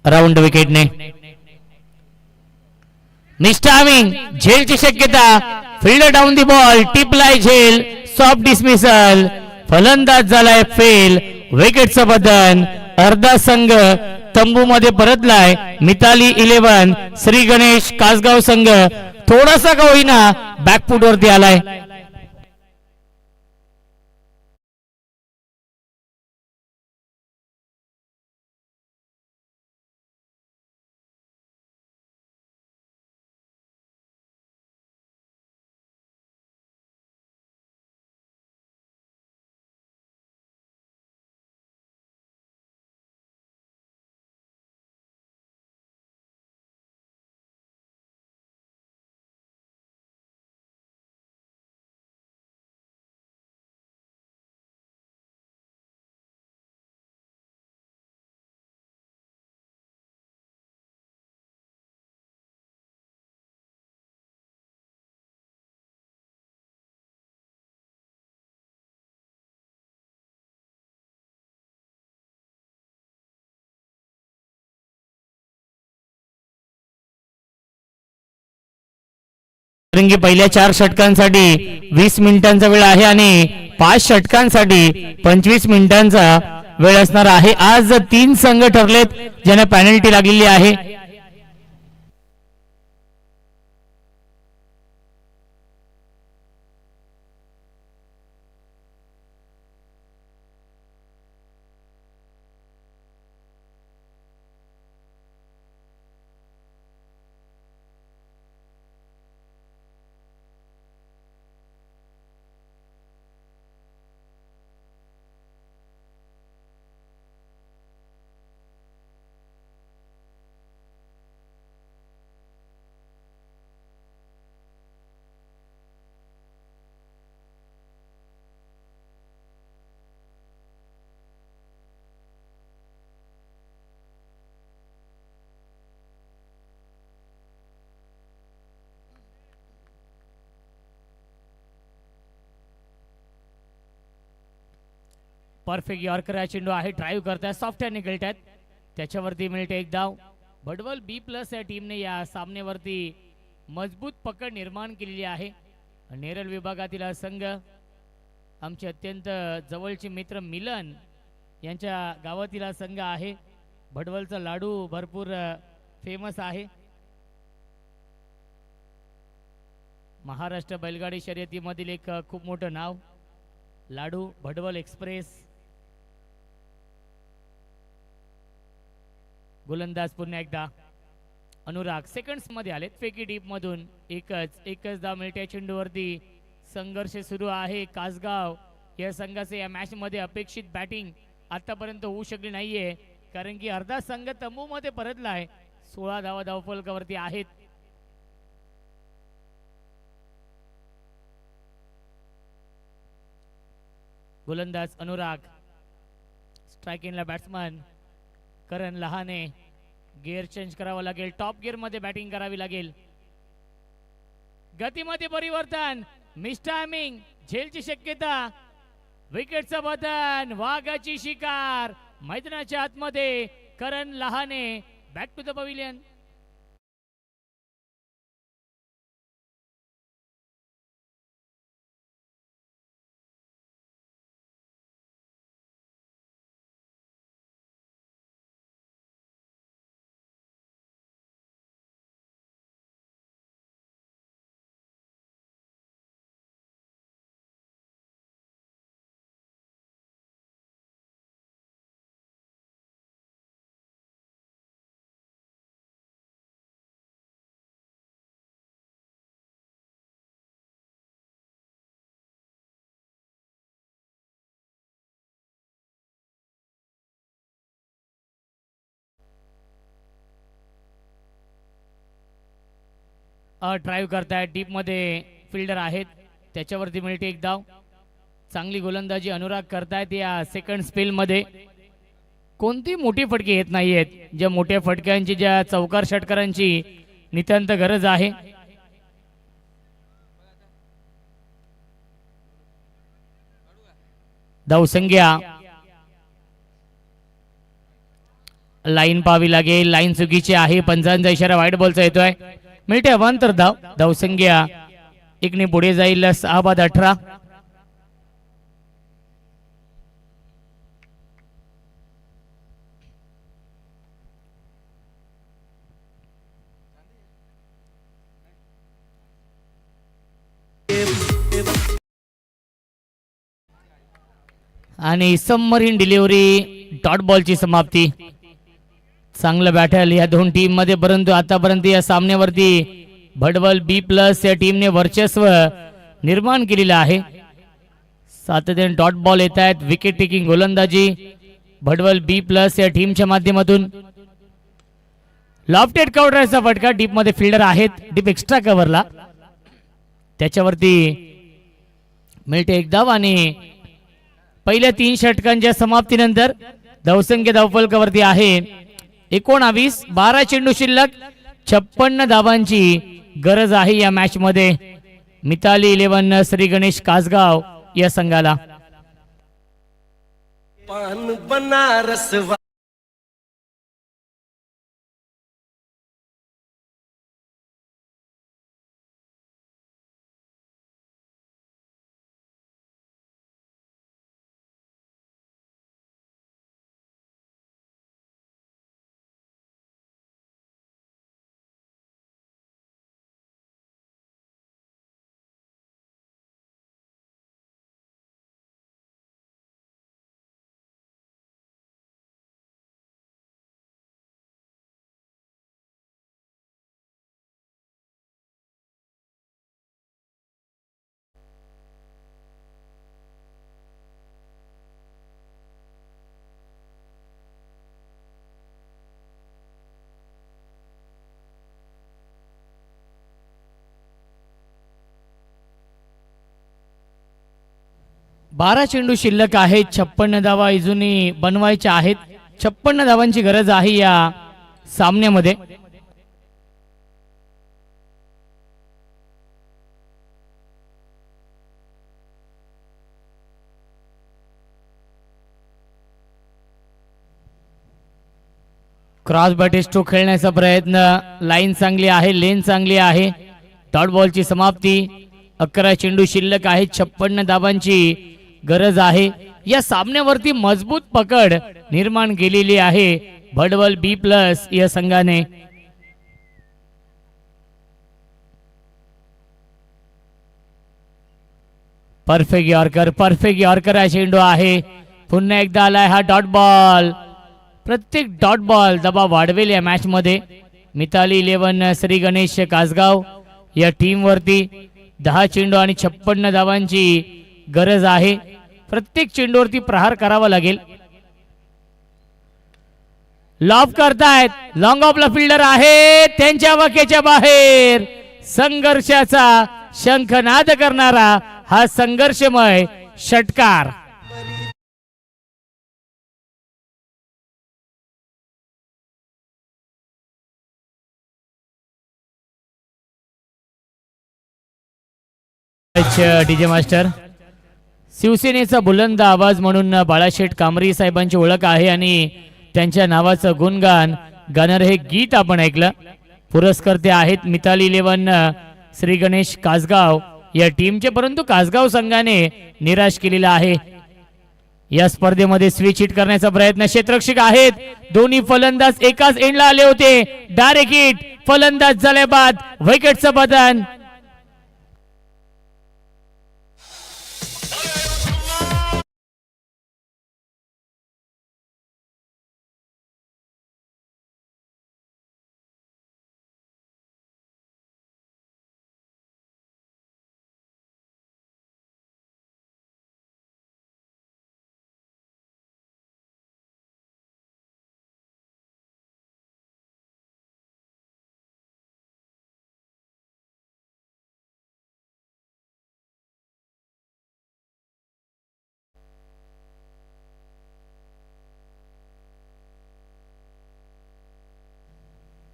राऊंड विकेटने निष्ठाविंग झेलची शक्यता. Fielder down the ball. टिपलाय झेल. Soft dismissal. फलंदाज झालाय फेल. विकेटचं बदन. अर्धा संघ तंबू मध्ये परतलाय. मिताली 11 श्री गणेश कासगाव संघ थोडासा का होईना बॅकफूट वरती आलाय. पहिल्या 4 षटकांसाठी 20 मिनिटांचा वेळ आहे आणि 5 षटकांसाठी 25 मिनिटांचा वेळ असणार आहे. आज 3 संघ ठरलेत ज्यांना पेनल्टी लागलेली आहे. परफेक्ट यॉर्कर चेंडू आहे. ड्राईव्ह करतायत. सॉफ्ट हँड निकलतायत. त्याच्यावरती मिळते एक धाव. भडवल B+ या टीमने या सामन्यावरती मजबूत पकड निर्माण केलेली आहे. नेरळ विभागातील हा संघ आमचे अत्यंत जवळचे मित्र मिलन यांच्या गावातील हा संघ आहे. भडवलचा लाडू भरपूर फेमस आहे. महाराष्ट्र बैलगाडी शर्यतीमधील एक खूप मोठं नाव लाडू भडवल एक्सप्रेस. गोलंदाज पुन्हा एकदा अनुराग सेकंड्स मध्ये आलेत. फेकी डीप मधून एकच धाव मिळते. चेंडूवरती संघर्ष सुरू आहे. कासगाव या संघाचे या मॅच मध्ये अपेक्षित बॅटिंग आतापर्यंत होऊ शकली नाहीये, कारण की अर्धा संघ तंबू मध्ये परतला आहे. 16 धावा धावफलकावरती आहेत. गोलंदाज अनुराग, स्ट्रायकिंगला बॅट्समन करण लहाने. गिअर चेंज करावा लागेल. टॉप गिअर मध्ये बॅटिंग करावी लागेल. गतीमध्ये परिवर्तन, मिसटायमिंग, झेलची शक्यता, विकेटचं बदन, वाघाची शिकार. मैदानाच्या आतमध्ये Karan Lahane back to the pavilion. Drive करतायत. डीप मध्ये फिल्डर आहेत, त्याच्यावरती मिळते एक धाव. चांगली गोलंदाजी अनुराग करतायत या सेकंड स्पेल मध्ये. कोणती मोठी फटके येत नाहीयेत. ज्या मोठ्या फटक्यांची, ज्या चौकार षटकारांची नितांत गरज आहे. धावसंख्या लाईन पाहावी लागेल. लाईन चुकीची आहे. पंचांचा इशारा व्हाईट बॉलचा येतोय. मिळते अवांतर धाव. धावसंख्या एकने पुढे जाईल. 6-18. आणि सबमरीन डिलिव्हरी डॉट बॉलची समाप्ती. चांगलं बॅटल या दोन टीम मध्ये, परंतु आतापर्यंत या सामन्यावरती भडवल B+ या टीमने वर्चस्व निर्माण केलेलं आहे. सातत्याने डॉट बॉल येत आहेत. विकेट टेकिंग गोलंदाजी भडवल B+ या टीमच्या माध्यमातून. लॉफ्टेड कव्हरचा फटका. डीप मध्ये फिल्डर आहेत. डीप एक्स्ट्रा कव्हरला त्याच्यावरती मिळते एक धाव. आणि पहिल्या 3 षटकांच्या समाप्तीनंतर धावसंख्या धावफलकावरती आहे 19. 12 चेंडू शिल्लक. 56 धावांची गरज आहे या मॅच मध्ये. मिताली 11 श्री गणेश कासगाव या संघाला. पान बनारस 12 चेंडू शिल्लक आहेत. 56 धावा इजूनी बनवायच्या आहेत. 56 धावांची गरज आहे या सामन्यामध्ये. क्रॉस बॅटे स्ट्रोक खेळण्याचा प्रयत्न. लाईन चांगली आहे, लेन चांगली आहे. डॉट बॉलची समाप्ती. 11 चेंडू शिल्लक आहेत. 56 धावांची गरज आहे. या सामन्यावरती मजबूत पकड निर्माण केलेली आहे भडवल बी प्लस या संघाने. परफेक्ट यॉर्कर हा चेंडू आहे. पुन्हा एकदा आलाय हा डॉट बॉल. प्रत्येक डॉट बॉल दबाव वाढवेल या मॅच मध्ये. मिताली 11 श्री गणेश कासगाव या टीम वरती 10 चेंडू आणि 56 धावांची गरज आहे. प्रत्येक चेंडूवरती प्रहार करावा लागेल. लॉब करतायत. लॉंग ऑफला फिल्डर आहे त्यांच्या वाकेच्या बाहेर. संघर्षाचा शंखनाद करणारा हा संघर्षमय षटकार. DJ master. शिवसेनेचा बुलंद आवाज म्हणून बाळाशेठ कांबरी साहेबांची ओळख आहे आणि त्यांच्या नावाचं गुणगान गाणारे हे गीत आपण ऐकलं. पुरस्कर्ते आहेत मिताली 11 श्री गणेश कासगाव या टीमचे, परंतु कासगाव संघाने निराश केलेला आहे. या स्पर्धेमध्ये स्विच हिट करण्याचा प्रयत्न क्षेत्ररक्षक आहेत. दोन्ही फलंदाज एकाच एंडला आले होते. Direct hit. फलंदाज झाले बाद. विकेटचं बदन.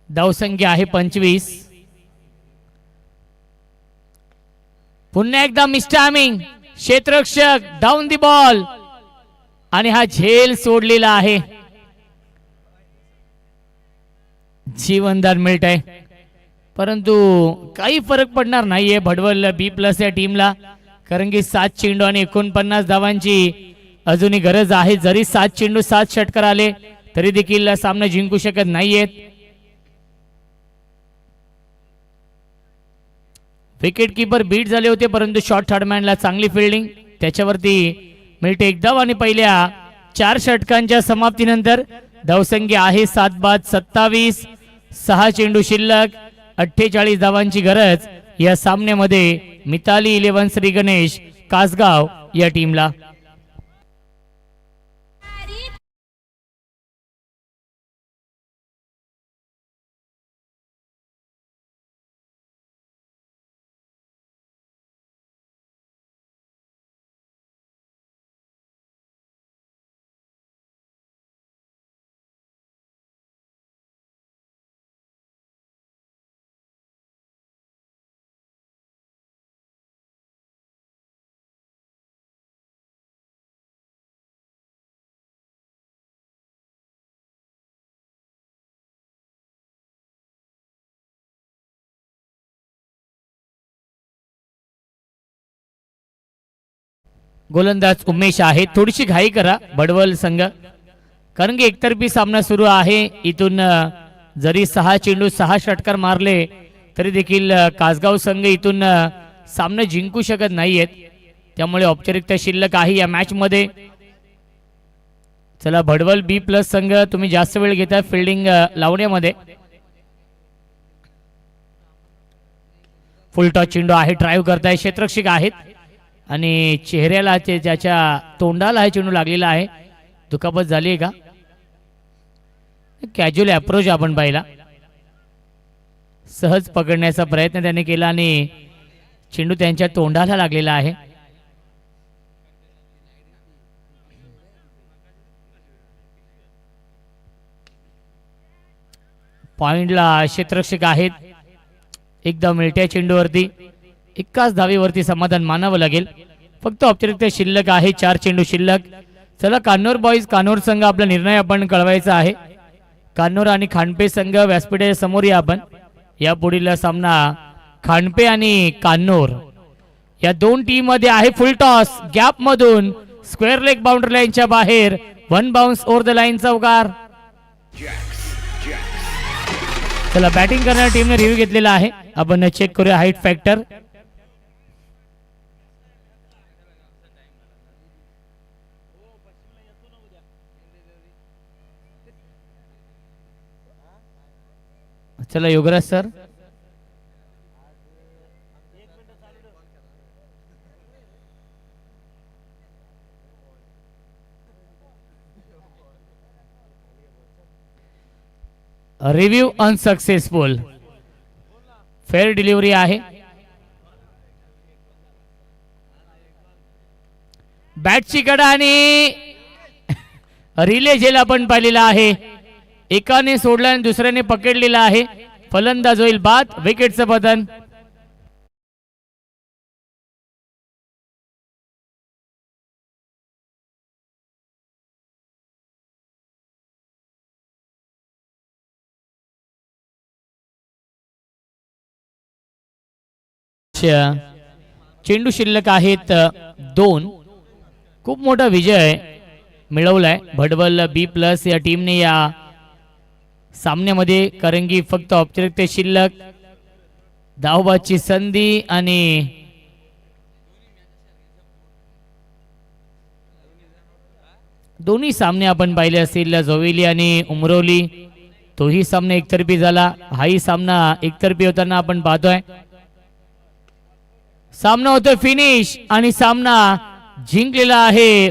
धावसंख्या आहे 25. पुन्हा एकदा मिस्टामिंग. क्षेत्ररक्षक डाऊन दी बॉल आणि हा झेल सोडलेला आहे. जीवनदान मिळत आहे, परंतु काही फरक पडणार नाहीये भडवल बी प्लस या टीमला, कारण की 7 चेंडू आणि 49 धावांची अजूनही गरज आहे. जरी 7 चेंडू 7 षटकार आले तरी देखील सामना जिंकू शकत नाहीयेत. विकेट कीपर बीट झाले होते, परंतु शॉर्ट थर्डमॅनला चांगली फिल्डिंग. त्याच्यावरती मिळते एक धाव आणि पहिल्या 4 षटकांच्या समाप्तीनंतर धावसंख्या आहे 7 बाद 27. 6 चेंडू शिल्लक. 48 धावांची गरज या सामन्यामध्ये मिताली 11 श्री गणेश कासगाव या टीमला. गोलंदाज उमेश आहे. थोडीशी घाई करा भडवल संघ, कारण की एकतर्फी सामना सुरू आहे. इथून जरी 6 चेंडू 6 षटकार मारले तरी देखील कासगाव संघ इथून सामना जिंकू शकत नाहीयेत. त्यामुळे औपचारिकता शिल्लक आहे या मॅच मध्ये. चला भडवल बी प्लस संघ, तुम्ही जास्त वेळ घेता फिल्डिंग लावण्यामध्ये. फुल टॉस चेंडू आहे. ड्राईव्ह करताय क्षेत्ररक्षक आहेत आणि चेहऱ्याला ज्याच्या तोंडाला हा चेंडू लागलेला आहे. दुखापत झाली आहे का? कॅज्युअल अप्रोच आपण पाहिला. सहज पकडण्याचा प्रयत्न त्याने केला आणि चेंडू त्यांच्या तोंडाला लागलेला आहे. पॉइंटला क्षेत्ररक्षक आहेत. एकदम मिळत्या चेंडूवरती एकाच धावेवरती समाधान मानावं लागेल. फक्त औपचारिकता शिल्लक आहे. 4 चेंडू शिल्लक. चला कान्नूर बॉईज कान्नूर संघ आपला निर्णय आपण कळवायचा आहे. कान्नूर आणि खांडपे संघ व्यासपीठाच्या समोर या आपण. या पुढील सामना खांडपे आणि कान्नूर या दोन टीम मध्ये आहे फुल टॉस गॅप मधून स्क्वेअर लेग बाउंड्री लाईनच्या बाहेर 1 बाउन्स ओव्हर द लाईन चौकार. चला बॅटिंग करणाऱ्या टीमने रिव्ह्यू घेतलेला आहे. आपण चेक करूया हाईट फॅक्टर. चला Yograj sir. Review unsuccessful. Fair delivery आहे. बॅटची कडा आणि रिले झेल आपण पाहिलेला आहे. एकाने सोडला आणि दुसऱ्याने पकडलेला आहे. फलंदाज होईल बाद. विकेटचं पतन. चेंडू शिल्लक आहेत 2. खूप मोठा विजय मिळवलाय भडवल B+ या टीमने या सामन्यामध्ये. कारण की फक्त औपचारिकते शिल्लक, धावबाची संधी आणि दोन्ही सामने आपण पाहिले असतील. जोवेली आणि उमरोली तोही सामना एकतर्फी झाला. हाही सामना एकतर्फी होताना आपण पाहतोय. सामना होतोय फिनिश आणि सामना जिंकलेला आहे